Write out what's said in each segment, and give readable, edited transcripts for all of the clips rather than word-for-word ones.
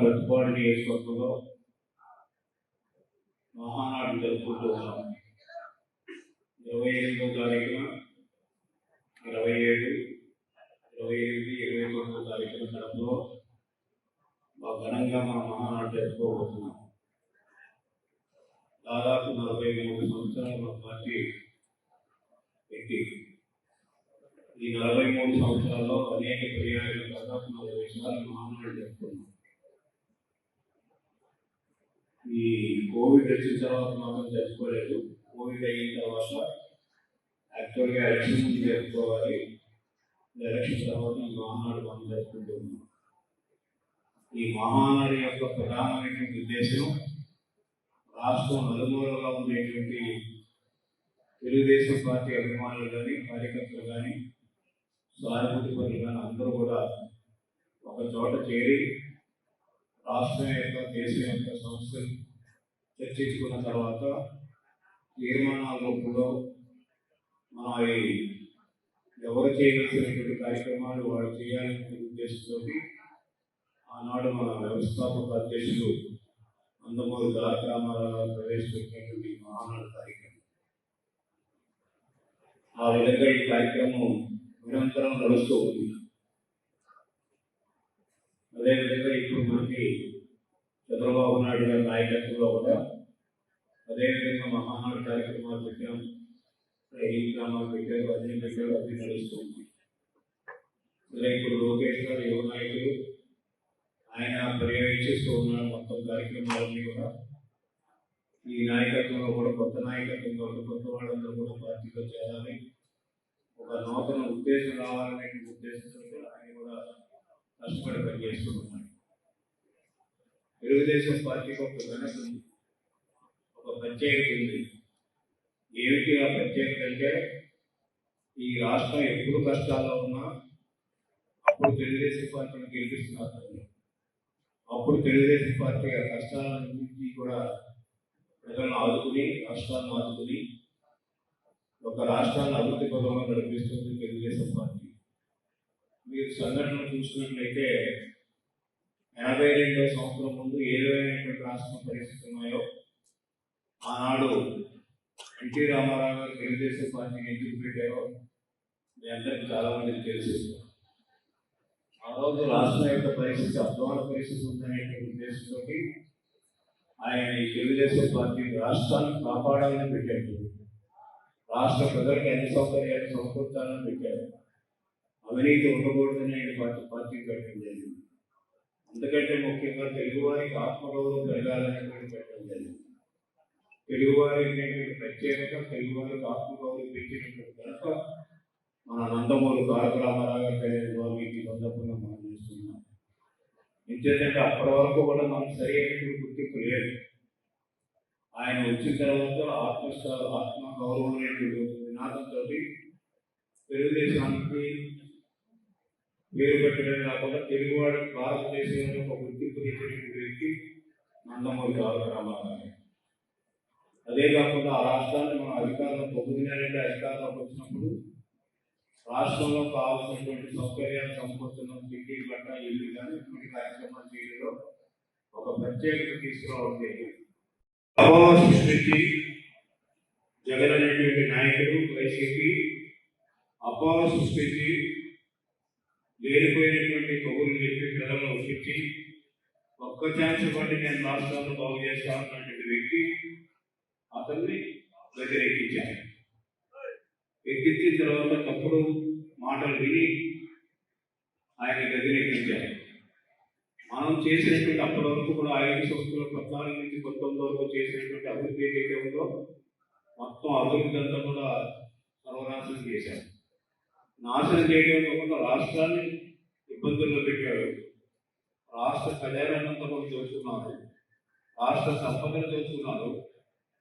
బతుకోవడం నియోజకవర్గంలో మహానాడు జరుపుకుంటూ ఉన్నాం. 28వ తారీఖున 27, 28, 29వ తారీఖున కడపలో ఘనంగా మన మహానాడు జరుపుకోబోతున్నాం. దాదాపు 43 సంవత్సరాలు మన పార్టీ పెట్టి ఈ 43 సంవత్సరాల్లో అనేక పర్యాయాలు దాదాపు 40 సార్లు మహానాడు జరుపుకున్నాం. ఈ కోవిడ్ వచ్చిన తర్వాత మాత్రం జరుపుకోలేదు. కోవిడ్ అయిన తర్వాత యాక్చువల్గా ఎలక్షన్ ముందు జరుపుకోవాలి, ఎలక్షన్ తర్వాత ఈ మహానాడు మనం జరుపుకుంటున్నాం. ఈ మహానాడు యొక్క ప్రధానమైనటువంటి ఉద్దేశం రాష్ట్రం నలుమూలగా ఉండేటువంటి తెలుగుదేశం పార్టీ అభిమానులు కానీ, కార్యకర్తలు కానీ, సానుభూతి పరులు కానీ అందరూ కూడా ఒక చోట చేరి రాష్ట్రం యొక్క, దేశం యొక్క సమస్యలు చర్చించుకున్న తర్వాత తీర్మానాల రూపంలో మనం ఎవరు చేయవలసినటువంటి కార్యక్రమాలు వారు చేయాలనే ఉద్దేశంతో ఆనాడు మన వ్యవస్థాపక అధ్యక్షులు నందమూరి తారక రామారావు ప్రవేశపెట్టినటువంటి మహానాడు కార్యక్రమం. ఆ విధంగా ఈ కార్యక్రమం నిరంతరం నడుస్తూ ఉంది. అదేవిధంగా ఇప్పుడు మనకి చంద్రబాబు నాయుడు గారి నాయకత్వంలో కూడా అదేవిధంగా మహానాడు కార్యక్రమాలు పెట్టాం, ఈ గ్రామాలు పెట్టారు, అన్ని పెట్టారు, అది నడుస్తుంది. అదే ఇప్పుడు లోకేష్ గారు యువ నాయకులు, ఆయన పర్యవేక్షిస్తూ ఉన్నాడు మొత్తం కార్యక్రమాలన్నీ కూడా. ఈ నాయకత్వంలో కూడా కొత్త నాయకత్వంలో కొత్త వాళ్ళందరూ కూడా పార్టీలో చేరాలి, ఒక నూతన ఉద్దేశం రావాలనే ఉద్దేశంతో ఆయన కూడా కష్టపడి పనిచేస్తున్నాడు. తెలుగుదేశం పార్టీకి ఒక ఘనత ఉంది, ఒక ప్రత్యేకత ఉంది. ఏమిటి ఆ ప్రత్యేకత అంటే, ఈ రాష్ట్రం ఎప్పుడు కష్టాల్లో ఉన్నా అప్పుడు తెలుగుదేశం పార్టీని గెలిపిస్తున్నారు. అప్పుడు తెలుగుదేశం పార్టీ ఆ కష్టాల నుంచి కూడా ప్రజలను ఆదుకుని, రాష్ట్రాలను ఆదుకుని ఒక రాష్ట్రాన్ని అభివృద్ధి పదంలో నడిపిస్తుంది తెలుగుదేశం పార్టీ. మీరు సంఘటనలు చూసినట్లయితే 82వ సంవత్సరం ముందు ఏ విధమైనటువంటి రాష్ట్రం పరిస్థితులు ఉన్నాయో ఆనాడు ఎన్టీ రామారావు గారు తెలుగుదేశం పార్టీని ఎందుకు పెట్టారో మీ అందరికీ చాలా మందికి తెలుసు. ఆ రోజు రాష్ట్రం యొక్క పరిస్థితి అధ్వాన పరిస్థితి ఉందనే ఉద్దేశంతో ఆయన ఈ తెలుగుదేశం పార్టీని రాష్ట్రాన్ని కాపాడాలని పెట్టాడు. రాష్ట్ర ప్రజలకు అన్ని సౌకర్యాలు సమకూర్చాలని పెట్టారు. అవినీతి ఉండకూడదని పార్టీ పెట్టడం జరిగింది. అందుకంటే ముఖ్యంగా తెలుగువారికి ఆత్మగౌరవం పెరగాలనేటువంటి పెట్టడం జరిగింది. తెలుగువారి ప్రత్యేకత, తెలుగువారికి ఆత్మగౌరవం పెంచినటువంటి కనుక మన నందమూరి తారక రామారావు గారి ఈ సందర్భంగా మనం చేస్తున్నాం. ఎందుకంటే అప్పటి వరకు కూడా మనకు సరి అయినటువంటి గుర్తింపు లేదు. ఆయన వచ్చిన తర్వాత ఆత్మ గౌరవం అనేటువంటి నినాదంతో తెలుగుదేశానికి పేరు పెట్టడమే కాకుండా తెలుగువాడు భారతదేశంలో ఒక గుర్తింపు తెచ్చినటువంటి వ్యక్తి నందమూరి తారక రామారావు. అదే కాకుండా ఆ రాష్ట్రాన్ని మన అధికారంలో 9 నెలల అధికారంలోకి వచ్చినప్పుడు రాష్ట్రంలో కావాల్సినటువంటి సౌకర్యాలు సమకూర్చున్న సిటీ గట్ట ఇల్లు కానీ ఇటువంటి కార్యక్రమాలు చేయడంలో ఒక ప్రత్యేకత తీసుకురావడం అభావం సృష్టించి జగన్ అనేటువంటి నాయకుడు వైసీపీ అభావం సృష్టించి లేనిపోయినటువంటి కబుర్లు చెప్పి ప్రజలను ఒప్పించి ఒక్క ఛాన్స్ పట్టి నేను రాష్ట్రాలను బాగు చేస్తానన్నటువంటి వ్యక్తి అతన్ని వ్యతిరేకించారు. ఎక్కించిన తర్వాత తప్పుడు మాటలు విని ఆయన గదిరెక్కించారు. మనం చేసినటువంటి అప్పటి వరకు కూడా 5 సంవత్సరాల 14 నుంచి 19 వరకు చేసినటువంటి అభివృద్ధి ఏదైతే ఉందో మొత్తం అభివృద్ధి అంతా కూడా సర్వనాశనం చేశారు. నాశనం చేయడం కాకుండా రాష్ట్రాన్ని ఇబ్బందుల్లో పెట్టాడు. రాష్ట్ర ఖజానానంతా కూడా దోచుకున్నారు, రాష్ట్ర సంపదను దోచుకున్నారు.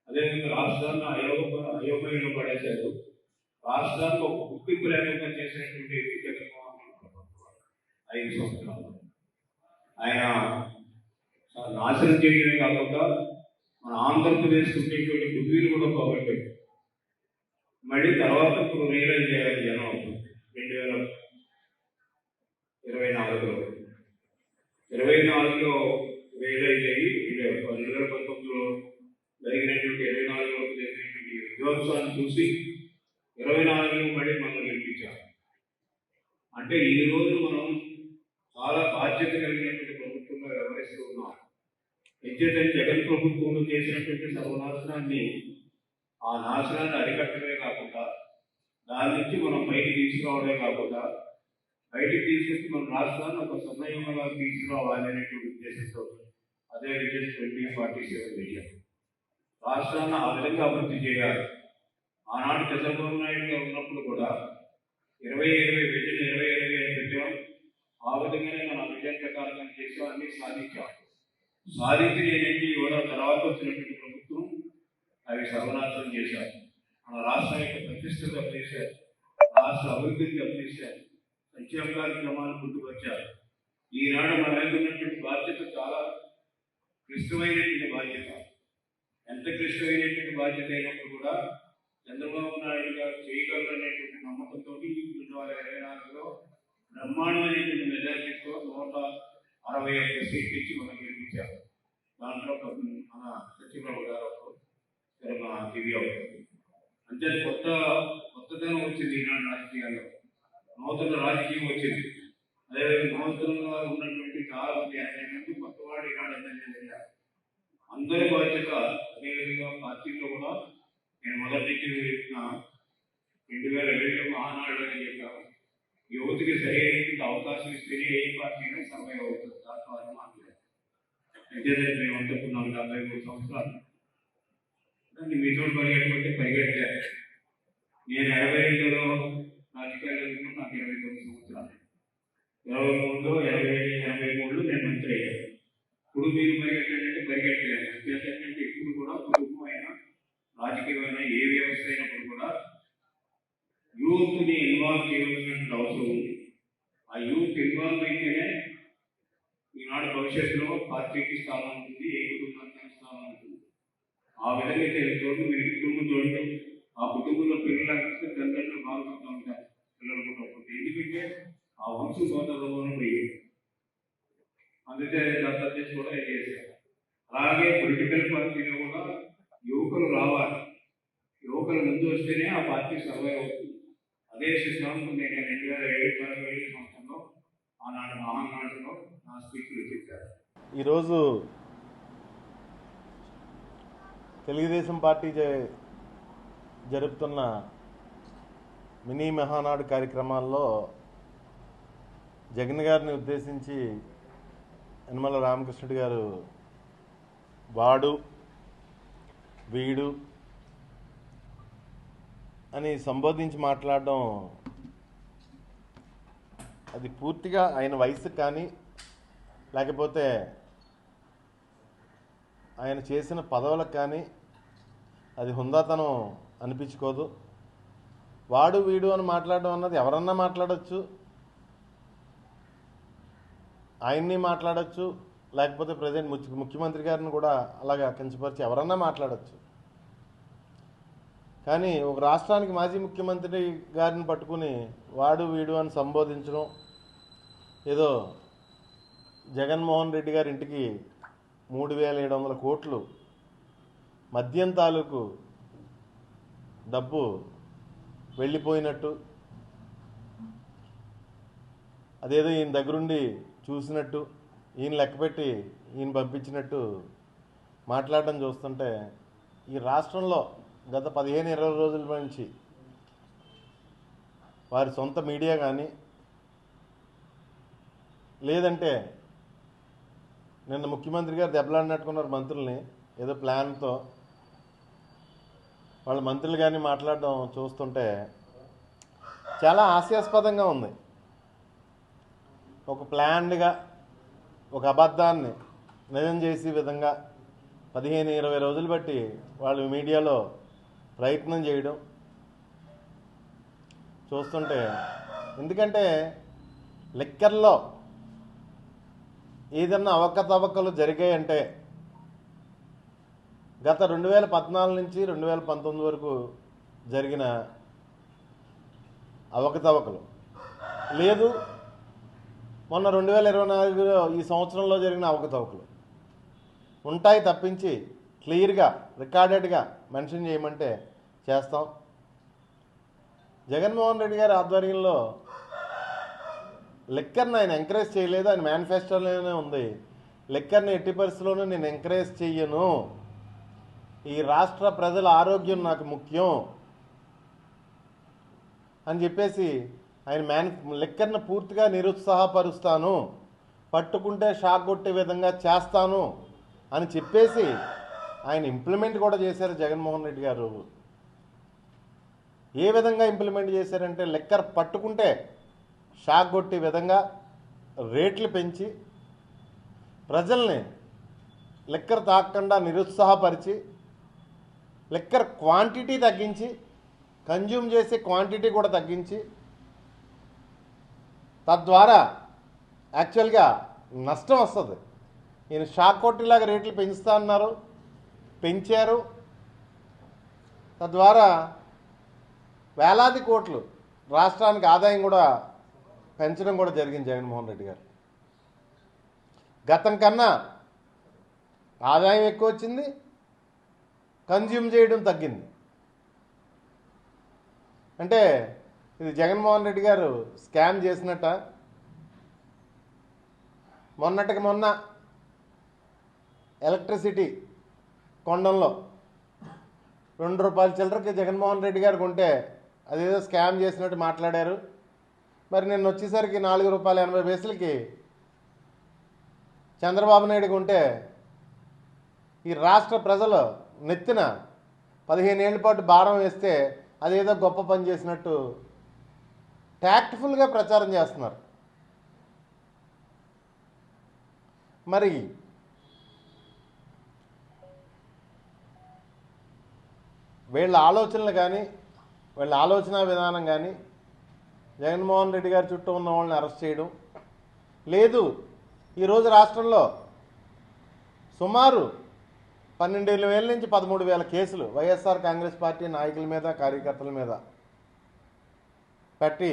అదేవిధంగా రాష్ట్రాన్ని అయోమయంలో పడేశారు. రాష్ట్రానికి ఒక గుర్తింపు లేకుండా చేసినటువంటి జగన్మోహన్ 5 సంవత్సరాలు ఆయన నాశనం చేయడమే కాకుండా మన ఆంధ్రప్రదేశ్ ఉండేటువంటి గుడ్వీలు కూడా పోగొట్టాడు. మళ్ళీ తర్వాత ఇప్పుడు రియలైజ్ చేయాలి జనం 2024లో భరోసాను చూసి 24 మళ్ళీ మనం గెలిపించాం. అంటే ఈ రోజు మనం చాలా బాధ్యత కలిగినటువంటి ప్రభుత్వంగా వ్యవహరిస్తూ ఉన్నాం. అయితే జగన్ ప్రభుత్వంలో చేసినటువంటి సర్వనాశనాన్ని, ఆ నాశనాన్ని అరికట్టడమే కాకుండా దాని నుంచి మనం బయటికి తీసుకురావడమే కాకుండా బయటికి తీసుకొచ్చి మన రాష్ట్రాన్ని ఒక సమయంగా తీసుకురావాలి అనేటువంటి ఉద్దేశంతో అదే విజన్ 2047 విజన్. రాష్ట్రాన్ని ఆ విధంగా అభివృద్ధి చేయాలి. ఆనాడు చంద్రబాబు నాయుడు గారు ఉన్నప్పుడు కూడా 2020 విజన్ 2020 అని పెట్టాం. ఆ విధంగానే మన విజన్ ప్రకారం చేసాం, అన్ని సాధించాం. సాధించి ఏంటంటే కూడా తర్వాత వచ్చినటువంటి ప్రభుత్వం అవి సర్వనాశనం చేశారు. మన రాష్ట్రం యొక్క ప్రతిష్ట దెబ్బతీశారు, రాష్ట్ర అభివృద్ధిని దెబ్బతీశారు, సంక్షేమ కార్యక్రమాలు ముందుకొచ్చారు. ఈనాడు మన మీద ఉన్నటువంటి బాధ్యత చాలా క్లిష్టమైనటువంటి బాధ్యత. ఎంత క్లిష్టమైనటువంటి బాధ్యత అయినప్పుడు కూడా చంద్రబాబు నాయుడు గారు చేయగలరనేటువంటి నమ్మకంతో 2024లో బ్రహ్మాండమైనటువంటి మెజారిటీతో 161 సీట్లు ఇచ్చి మనం గెలిపించారు. దాంట్లో మన సత్యప్రభు గారు మన దివ్య అంటే కొత్తదనం వచ్చింది ఈనాడు రాజకీయాల్లో, నూతన రాజకీయం వచ్చింది. అదేవిధంగా నూతనంగా ఉన్నటువంటి చాలా మంది 50 మంది కొత్తవాడు ఈనాడు ఎమ్మెల్యేలు అందరి బాధ్యత. అదేవిధంగా పార్టీలో కూడా నేను మొదటి నుంచి చెప్పిన 2007 మహానాడు అని చెప్పాను, యువతికి సరైనటువంటి అవకాశం ఇస్తేనే ఏ పార్టీ అయినా సర్వైవ్ అవుతుంది. దాంట్లో అనుమానం లేదు. అయితే మేము అనుకున్నాం 73 సంవత్సరాలు దాన్ని మీతో పరిగెట్టారు. నేను 82లో రాజకీయాల్లో నాకు 29 సంవత్సరాలు, 23లో 83లో నేను మంత్రి అయ్యాను. ఇప్పుడు మీరు పరిగెట్టాలంటే పరిగెట్టలేదు. ఎందుకంటే ఇప్పుడు కూడా కుటుంబం అయినా రాజకీయమైన ఏ వ్యవస్థ అయినప్పుడు కూడా యూత్ని ఇన్వాల్వ్ చేయవలసినటువంటి అవసరం ఉంది. ఆ యూత్ ఇన్వాల్వ్ అయితేనే ఈనాడు భవిష్యత్తులో పార్టీకి స్థానం ఉంటుంది, ఏ కుటుంబానికి స్థానం ఉంటుంది. ఆ విధంగా తెలుసుకోండి. మీరు కుటుంబం చూడండి, ఆ కుటుంబంలో పిల్లలంటే తల్లిదండ్రులు బాగుంటూ ఉంటారు. పిల్లలు కూడా ఎందుకంటే ఆ వంశం గోదావరి పోయి అందుకే దత్తత చేసి కూడా చేశారు. అలాగే పొలిటికల్ పార్టీలో కూడా యువకులు రావాలి. యువకులు ముందు వస్తేనే ఆ పార్టీ సర్వైవ్ అవుతుంది. అదే సిద్ధాంతం నేను 2007 సంవత్సరంలో ఆనాడు మహానాడులో నా స్పీచ్లు చెప్పారు. ఈరోజు తెలుగుదేశం పార్టీ జరుపుతున్న మినీ మహానాడు కార్యక్రమాల్లో జగన్ గారిని ఉద్దేశించి యనమల రామకృష్ణుడు గారు వాడు వీడు అని సంబోధించి మాట్లాడడం అది పూర్తిగా ఆయన వయసుకు కానీ లేకపోతే ఆయన చేసిన పదవులకు కానీ అది హుందాతనం అనిపించుకోదు. వాడు వీడు అని మాట్లాడడం అన్నది ఎవరన్నా మాట్లాడచ్చు, ఆయన్ని మాట్లాడచ్చు, లేకపోతే ప్రజెంట్ ముఖ్యమంత్రి గారిని కూడా అలాగా కించపరిచి ఎవరన్నా మాట్లాడచ్చు. కానీ ఒక రాష్ట్రానికి మాజీ ముఖ్యమంత్రి గారిని పట్టుకుని వాడు వీడు అని సంబోధించడం, ఏదో జగన్మోహన్ రెడ్డి గారి ఇంటికి 3700 కోట్లు మద్యం తాలూకు డబ్బు వెళ్ళిపోయినట్టు, అదేదో ఈయన దగ్గరుండి చూసినట్టు, ఈయన లెక్కపెట్టి ఈయన పంపించినట్టు మాట్లాడడం చూస్తుంటే ఈ రాష్ట్రంలో గత 15-20 రోజుల నుంచి వారి సొంత మీడియా కానీ లేదంటే నిన్న ముఖ్యమంత్రి గారు దెబ్బలాడినట్టుకున్నారు మంత్రుల్ని ఏదో ప్లాన్తో, వాళ్ళ మంత్రులు కానీ మాట్లాడడం చూస్తుంటే చాలా హాస్యాస్పదంగా ఉంది. ఒక ప్లాన్డ్గా ఒక అబద్ధాన్ని నిజం చేసే విధంగా 15-20 రోజులు బట్టి వాళ్ళు మీడియాలో ప్రయత్నం చేయడం చూస్తుంటే, ఎందుకంటే లిక్కర్లో ఏదన్నా అవకతవకలు జరిగాయంటే గత 2014 నుంచి 2019 వరకు జరిగిన అవకతవకలు లేదు, మొన్న 2024లో ఈ సంవత్సరంలో జరిగిన అవకతవకలు ఉంటాయి తప్పించి క్లియర్గా రికార్డెడ్గా మెన్షన్ చేయమంటే చేస్తాం. జగన్మోహన్ రెడ్డి గారి ఆధ్వర్యంలో లిక్కర్ని ఆయన ఎంకరేజ్ చేయలేదు. ఆయన మేనిఫెస్టోలోనే ఉంది, లిక్కర్ని ఎట్టి పరిస్థితుల్లోనూ నేను ఎంకరేజ్ చెయ్యను, ఈ రాష్ట్ర ప్రజల ఆరోగ్యం నాకు ముఖ్యం అని చెప్పేసి ఆయన లిక్కర్ని పూర్తిగా నిరుత్సాహపరుస్తాను, పట్టుకుంటే షాక్ కొట్టే విధంగా చేస్తాను అని చెప్పేసి ఆయన ఇంప్లిమెంట్ కూడా చేశారు జగన్మోహన్ రెడ్డి గారు. ఏ విధంగా ఇంప్లిమెంట్ చేశారంటే లిక్కర్ పట్టుకుంటే షాక్ కొట్టే విధంగా రేట్లు పెంచి ప్రజల్ని లిక్కర్ తాగకుండా నిరుత్సాహపరిచి లిక్కర్ క్వాంటిటీ తగ్గించి కన్జ్యూమ్ చేసే క్వాంటిటీ కూడా తగ్గించి తద్వారా యాక్చువల్గా నష్టం వస్తుంది. ఈయన షాక్ కొట్టేలాగా రేట్లు పెంచుతా అన్నారు, పెంచారు. తద్వారా వేలాది కోట్లు రాష్ట్రానికి ఆదాయం కూడా పెంచడం కూడా జరిగింది జగన్మోహన్ రెడ్డి గారు. గతం కన్నా ఆదాయం ఎక్కువ వచ్చింది, కన్జ్యూమ్ చేయడం తగ్గింది. అంటే ఇది జగన్మోహన్ రెడ్డి గారు స్కామ్ చేసినట్ట. మొన్నటికి మొన్న ఎలక్ట్రిసిటీ కొండంలో ₹2 చిల్లరకి జగన్మోహన్ రెడ్డి గారు కొంటే అదేదో స్కామ్ చేసినట్టు మాట్లాడారు. మరి నిన్న వచ్చేసరికి ₹4.80 చంద్రబాబు నాయుడు కొంటే ఈ రాష్ట్ర ప్రజలు నెత్తిన 15 ఏళ్ల పాటు భారం వేస్తే అదేదో గొప్ప పని చేసినట్టు ట్యాక్ట్ఫుల్గా ప్రచారం చేస్తున్నారు. మరి వీళ్ళ ఆలోచనలు కానీ వీళ్ళ ఆలోచన విధానం కానీ జగన్మోహన్ రెడ్డి గారి చుట్టూ ఉన్న వాళ్ళని అరెస్ట్ చేయడం లేదు. ఈరోజు రాష్ట్రంలో సుమారు 12,000 నుంచి 13,000 కేసులు వైఎస్ఆర్ కాంగ్రెస్ పార్టీ నాయకుల మీద కార్యకర్తల మీద పెట్టి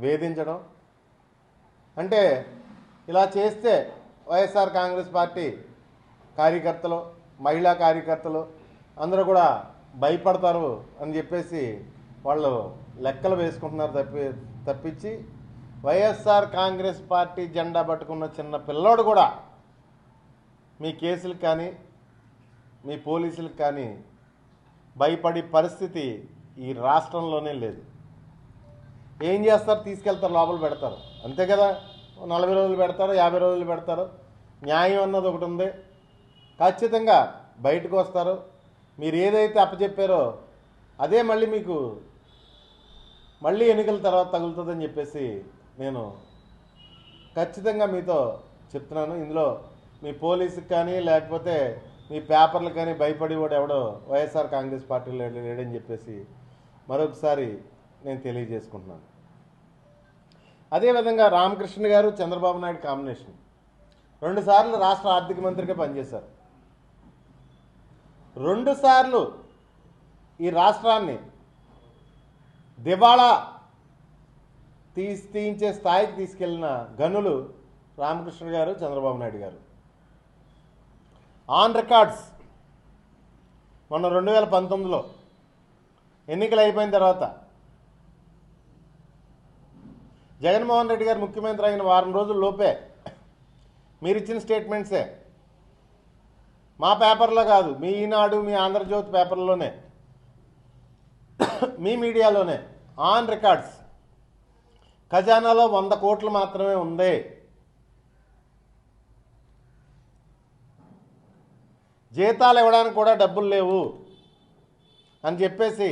వేధించడం. అంటే ఇలా చేస్తే వైఎస్ఆర్ కాంగ్రెస్ పార్టీ కార్యకర్తలు, మహిళా కార్యకర్తలు అందరూ కూడా భయపడతారు అని చెప్పేసి వాళ్ళు లెక్కలు వేసుకుంటున్నారు తప్పించి వైఎస్ఆర్ కాంగ్రెస్ పార్టీ జెండా పట్టుకున్న చిన్న పిల్లోడు కూడా మీ కేసులకు కానీ మీ పోలీసులకు కానీ భయపడే పరిస్థితి ఈ రాష్ట్రంలోనే లేదు. ఏం చేస్తారు? తీసుకెళ్తారు, లోపల పెడతారు, అంతే కదా. 40 రోజులు పెడతారు, 50 రోజులు పెడతారు. న్యాయం అన్నది ఒకటి ఉంది. ఖచ్చితంగా బయటకు వస్తారు. మీరు ఏదైతే అప్పచెప్పారో అదే మళ్ళీ మీకు మళ్ళీ ఎన్నికల తర్వాత తగులుతుందని చెప్పేసి నేను ఖచ్చితంగా మీతో చెప్తున్నాను. ఇందులో మీ పోలీసుకి కానీ లేకపోతే మీ పేపర్లకు కానీ భయపడి కూడా ఎవడో వైఎస్ఆర్ కాంగ్రెస్ పార్టీలో లేడని చెప్పేసి మరొకసారి నేను తెలియజేసుకుంటున్నాను. అదేవిధంగా రామకృష్ణ గారు చంద్రబాబు నాయుడు కాంబినేషన్ 2 సార్లు రాష్ట్ర ఆర్థిక మంత్రిగా పనిచేశారు. 2 సార్లు ఈ రాష్ట్రాన్ని దివాళా తీయించే స్థాయికి తీసుకెళ్లిన గనులు రామకృష్ణ గారు, చంద్రబాబు నాయుడు గారు. ఆన్ రికార్డ్స్ మొన్న 2019లో ఎన్నికలు అయిపోయిన తర్వాత జగన్మోహన్ రెడ్డి గారు ముఖ్యమంత్రి అయిన వారం రోజుల లోపే మీరు ఇచ్చిన స్టేట్మెంట్సే, మా పేపర్లో కాదు, మీ ఈనాడు, మీ ఆంధ్రజ్యోతి పేపర్లోనే, మీ మీడియాలోనే ఆన్ రికార్డ్స్ ఖజానాలో 100 కోట్లు మాత్రమే ఉంది, జీతాలు ఇవ్వడానికి కూడా డబ్బులు లేవు అని చెప్పేసి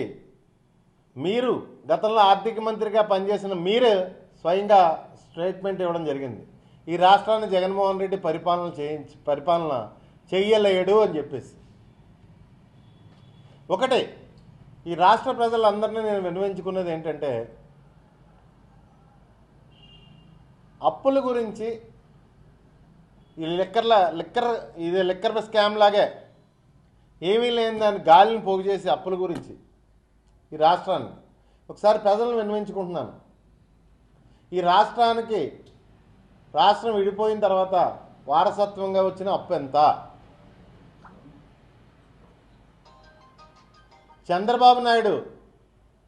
మీరు గతంలో ఆర్థిక మంత్రిగా పనిచేసిన మీరే స్వయంగా స్టేట్మెంట్ ఇవ్వడం జరిగింది. ఈ రాష్ట్రాన్ని జగన్మోహన్ రెడ్డి పరిపాలన చెయ్యలేడు అని చెప్పేసి. ఒకటే ఈ రాష్ట్ర ప్రజలందరినీ నేను విన్నవించుకున్నది ఏంటంటే, అప్పుల గురించి ఈ లిక్కర్ స్కామ్ లాగే ఏమీ లేని దాన్ని గాలిని పోగు చేసి అప్పుల గురించి ఈ రాష్ట్రాన్ని ఒకసారి ప్రజలను విన్నవించుకుంటున్నాను. ఈ రాష్ట్రం విడిపోయిన తర్వాత వారసత్వంగా వచ్చిన అప్పు ఎంత? చంద్రబాబు నాయుడు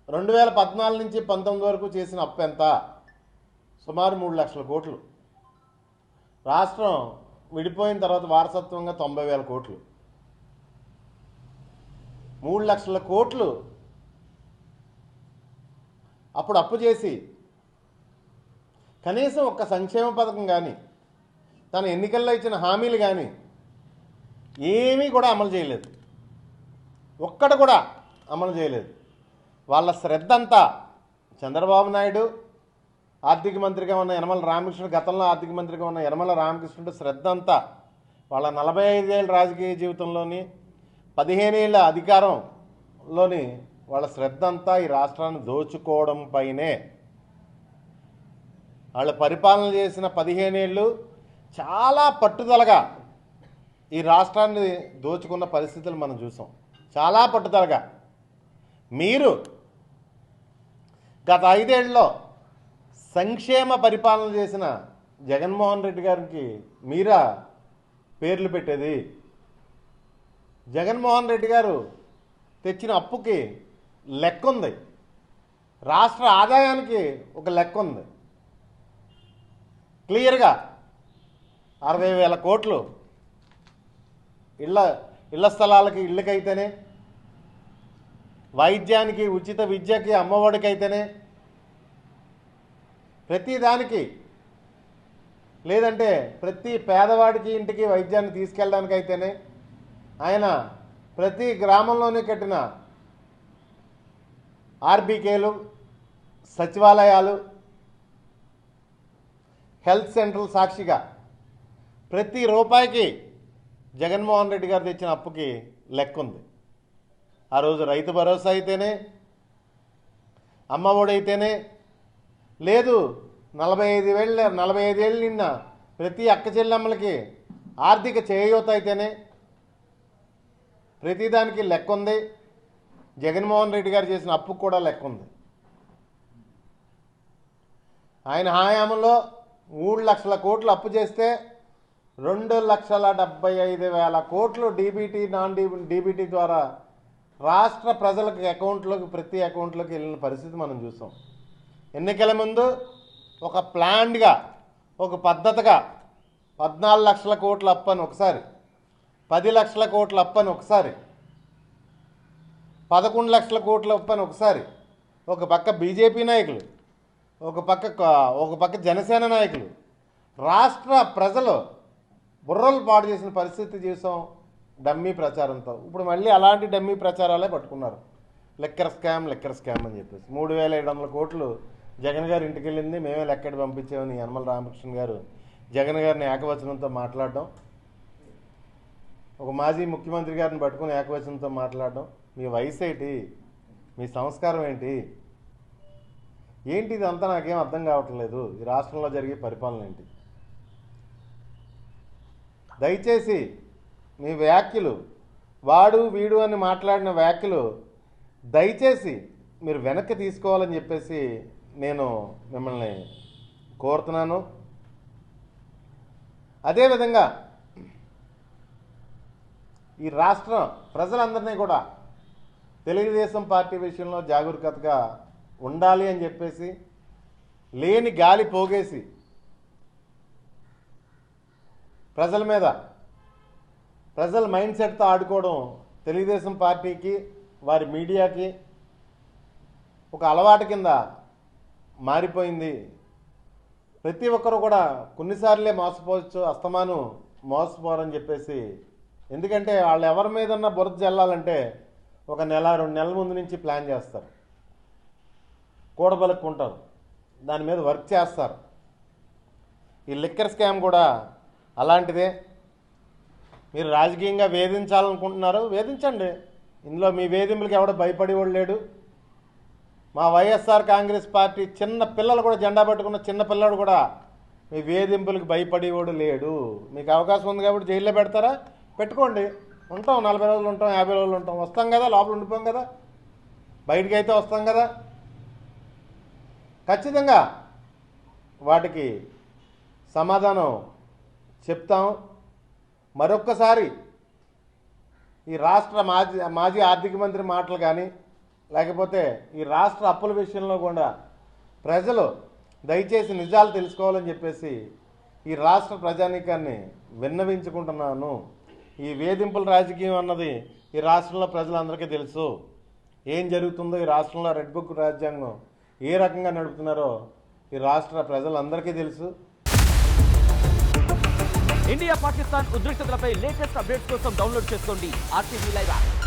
2014 నుంచి 19 వరకు చేసిన అప్పు ఎంత? సుమారు 3 లక్షల కోట్లు. రాష్ట్రం విడిపోయిన తర్వాత వారసత్వంగా 90,000 కోట్లు. 3 లక్షల కోట్లు అప్పుడు అప్పు చేసి కనీసం ఒక్క సంక్షేమ పథకం కానీ, తన ఎన్నికల్లో ఇచ్చిన హామీలు కానీ ఏమీ కూడా అమలు చేయలేదు. ఒక్కటి కూడా అమలు చేయలేదు. వాళ్ళ శ్రద్ధ అంతా చంద్రబాబు నాయుడు, ఆర్థిక మంత్రిగా ఉన్న యనమల రామకృష్ణుడు, గతంలో ఆర్థిక మంత్రిగా ఉన్న యనమల రామకృష్ణుడు శ్రద్ధ అంతా వాళ్ళ 45 ఏళ్ళ రాజకీయ జీవితంలోని 15 ఏళ్ళ అధికారంలోని వాళ్ళ శ్రద్ధ అంతా ఈ రాష్ట్రాన్ని దోచుకోవడం పైనే. వాళ్ళు పరిపాలన చేసిన 15 ఏళ్ళు చాలా పట్టుదలగా ఈ రాష్ట్రాన్ని దోచుకున్న పరిస్థితులు మనం చూసాం. చాలా పట్టుదలగా. మీరు గత 5 ఏళ్ళలో సంక్షేమ పరిపాలన చేసిన జగన్మోహన్ రెడ్డి గారికి మీరా పేర్లు పెట్టేది? జగన్మోహన్ రెడ్డి గారు తెచ్చిన అప్పుకి లెక్క ఉంది, రాష్ట్ర ఆదాయానికి ఒక లెక్క ఉంది. క్లియర్గా 60,000 కోట్లు ఇళ్ల స్థలాలకి, ఇళ్ళకైతేనే, వైద్యానికి, ఉచిత విద్యకి, అమ్మఒడికైతేనే, ప్రతి దానికి, లేదంటే ప్రతి పేదవాడికి ఇంటికి వైద్యాన్ని తీసుకెళ్ళడానికైతేనే ఆయన ప్రతి గ్రామంలోనే కట్టిన ఆర్బీకేలు, సచివాలయాలు, హెల్త్ సెంటర్లు సాక్షిగా ప్రతి రూపాయికి జగన్మోహన్ రెడ్డి గారు తెచ్చిన అప్పుకి లెక్క ఉంది. ఆ రోజు రైతు భరోసా అయితేనే, అమ్మఒడి అయితేనే, లేదు 45 ఏళ్ళు నిన్న ప్రతి అక్క చెల్లెమ్మలకి ఆర్థిక చేయూత అయితేనే, ప్రతిదానికి లెక్క ఉంది. జగన్మోహన్ రెడ్డి గారు చేసిన అప్పుకు కూడా లెక్క ఉంది. ఆయన హయాంలో 3 లక్షల కోట్లు అప్పు చేస్తే 2,75,000 కోట్లు డీబీటీ, నాన్ డీబీటీ ద్వారా రాష్ట్ర ప్రజలకు అకౌంట్లోకి, ప్రతి అకౌంట్లోకి వెళ్ళిన పరిస్థితి మనం చూసాం. ఎన్నికల ముందు ఒక ప్లాన్డ్గా, ఒక పద్ధతిగా 14 లక్షల కోట్ల అప్పు అని ఒకసారి, 10 లక్షల కోట్ల అప్పు అని ఒకసారి, 11 లక్షల కోట్ల అప్పు అని ఒకసారి, ఒక పక్క బీజేపీ నాయకులు, ఒక పక్క జనసేన నాయకులు రాష్ట్ర ప్రజలు బుర్రలు పాడు చేసిన పరిస్థితి చూసాం డమ్మీ ప్రచారంతో. ఇప్పుడు మళ్ళీ అలాంటి డమ్మీ ప్రచారాలే పట్టుకున్నారు. లెక్కర్ స్కామ్ అని చెప్పేసి 3,700 కోట్లు జగన్ గారు ఇంటికి వెళ్ళింది, మేమే లెక్కడి పంపించామని యనమల రామకృష్ణ గారు జగన్ గారిని ఏకవచనంతో మాట్లాడడం, ఒక మాజీ ముఖ్యమంత్రి గారిని పట్టుకుని ఏకవచనంతో మాట్లాడడం. మీ వయసు ఏంటి? మీ సంస్కారం ఏంటి? ఇదంతా నాకేం అర్థం కావట్లేదు. ఈ రాష్ట్రంలో జరిగే పరిపాలన ఏంటి? దయచేసి మీ వ్యాఖ్యలు, వాడు వీడు అని మాట్లాడిన వ్యాఖ్యలు దయచేసి మీరు వెనక్కి తీసుకోవాలని చెప్పేసి నేను మిమ్మల్ని కోరుతున్నాను. అదేవిధంగా ఈ రాష్ట్ర ప్రజలందరినీ కూడా తెలుగుదేశం పార్టీ విషయంలో జాగరూకతగా ఉండాలి అని చెప్పేసి, లేని గాలి పోగేసి ప్రజల మీద, ప్రజల మైండ్ సెట్తో ఆడుకోవడం తెలుగుదేశం పార్టీకి, వారి మీడియాకి ఒక అలవాటు కింద మారిపోయింది. ప్రతి ఒక్కరు కూడా కొన్నిసార్లే మోసపోవచ్చు, అస్తమాను మోసపోరని చెప్పేసి. ఎందుకంటే వాళ్ళు ఎవరి మీదన్నా బురద జల్లాలంటే ఒక 1-2 నెలల ముందు నుంచి ప్లాన్ చేస్తారు, కూడబలుక్కుంటారు, దాని మీద వర్క్ చేస్తారు. ఈ లిక్కర్ స్కామ్ కూడా అలాంటిదే. మీరు రాజకీయంగా వేధించాలనుకుంటున్నారు, వేధించండి. ఇందులో మీ వేధింపులకి ఎవడో భయపడేవాడు లేడు. మా వైఎస్ఆర్ కాంగ్రెస్ పార్టీ చిన్న పిల్లలు కూడా, జెండా పట్టుకున్న చిన్న పిల్లడు కూడా మీ వేధింపులకు భయపడేవాడు లేడు. మీకు అవకాశం ఉంది కాబట్టి జైల్లో పెడతారా? పెట్టుకోండి. ఉంటాం, 40 రోజులు ఉంటాం, 50 రోజులు ఉంటాం, వస్తాం కదా, లోపల ఉండిపోం కదా, బయటికి అయితే వస్తాం కదా. ఖచ్చితంగా వాటికి సమాధానం చెప్తాం. మరొక్కసారి ఈ రాష్ట్ర మాజీ ఆర్థిక మంత్రి మాటలు కానీ లేకపోతే ఈ రాష్ట్ర అప్పుల విషయంలో కూడా ప్రజలు దయచేసి నిజాలు తెలుసుకోవాలని చెప్పేసి ఈ రాష్ట్ర ప్రజానీకాన్ని విన్నవించుకుంటున్నాను. ఈ వేధింపుల రాజకీయం అన్నది ఈ రాష్ట్రంలో ప్రజలందరికీ తెలుసు. ఏం జరుగుతుందో ఈ రాష్ట్రంలో రెడ్ బుక్ రాజ్యాంగం ఏ రకంగా నడుపుతున్నారో ఈ రాష్ట్ర ప్రజలందరికీ తెలుసు. ఇండియా పాకిస్తాన్ ఉద్రిక్తతలపై లేటెస్ట్ అప్డేట్స్ కోసం డౌన్లోడ్ చేసుకోండి RTV లైవ్ యాప్.